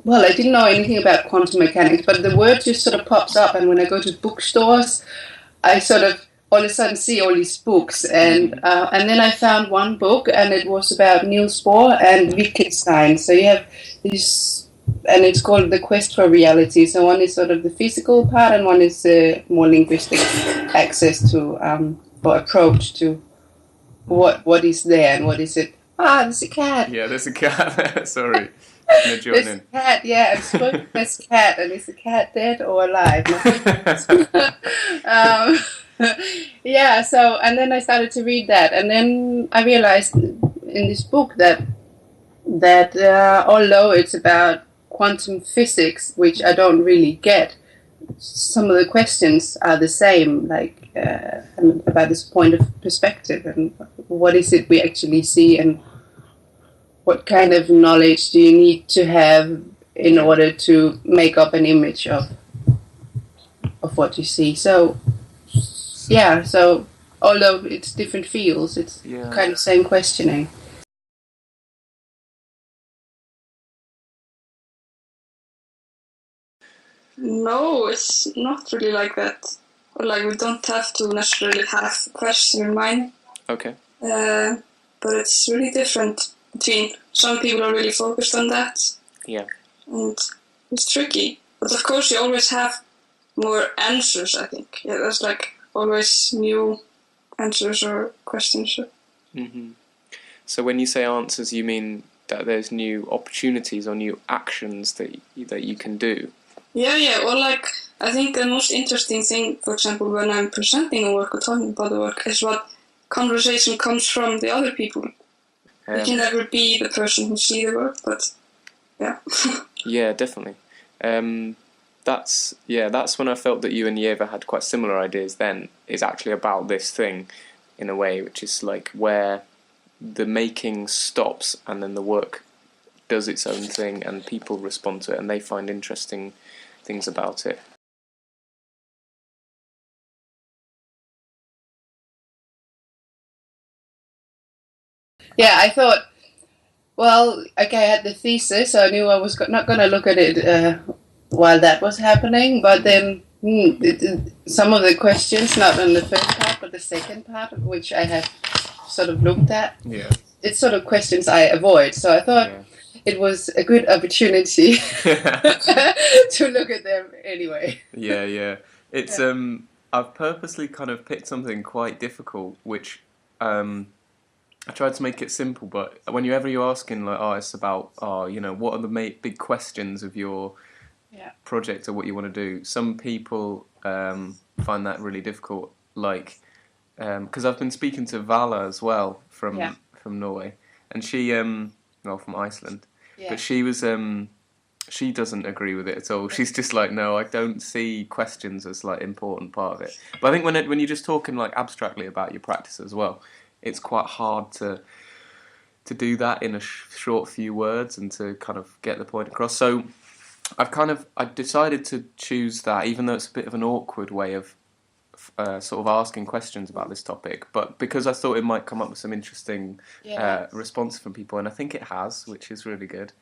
well, I didn't know anything about quantum mechanics, but the word just sort of pops up, and when I go to bookstores, I sort of all of a sudden see all these books, and then I found one book, and it was about Niels Bohr and Wittgenstein. So you have this, and it's called The Quest for Reality. So one is sort of the physical part, and one is more linguistic access to or approach to what is there and what is it. Ah, there's a cat. Yeah, there's a cat there. Sorry. No There's a joining. cat, yeah, I'm supposed there's a cat, and is the cat dead or alive? um, yeah, so, and then I started to read that, and then I realized in this book that although it's about quantum physics, which I don't really get, some of the questions are the same, like about this point of perspective and what is it we actually see, and what kind of knowledge do you need to have in order to make up an image of what you see. So yeah, so although it's different fields, it's Yeah. kind of same questioning. No, it's not really like that. Or like we don't have to necessarily have a question in mind. Okay. But it's really different between some people are really focused on that. Yeah. And it's tricky. But of course you always have more answers, I think. Yeah, there's like always new answers or questions. hmm So when you say answers, you mean that there's new opportunities or new actions that you can do? Yeah. Or like, I think the most interesting thing, for example, when I'm presenting a work or talking about the work, is what conversation comes from the other people. You can never be the person who sees the work, but yeah. Yeah, definitely. That's when I felt that you and Yeva had quite similar ideas then, is actually about this thing in a way, which is like where the making stops and then the work does its own thing and people respond to it and they find interesting things about it. Yeah, I thought, well, okay, I had the thesis, so I knew I was not going to look at it while that was happening, but then some of the questions, not in the first part, but the second part, which I had sort of looked at, Yeah. it's sort of questions I avoid. So I thought it was a good opportunity to look at them anyway. Yeah. It's I've purposely kind of picked something quite difficult, which I tried to make it simple, but whenever you're asking like, oh, it's about, oh, what are the big questions of your project or what you want to do? Some people find that really difficult, like because I've been speaking to Vala as well from Norway, and she well, from Iceland, but she was she doesn't agree with it at all. She's just like, no, I don't see questions as like important part of it. But I think when you're just talking like abstractly about your practice as well, it's quite hard to do that in a short few words and to kind of get the point across. So I decided to choose that, even though it's a bit of an awkward way of sort of asking questions about this topic, but because I thought it might come up with some interesting response from people, and I think it has, which is really good.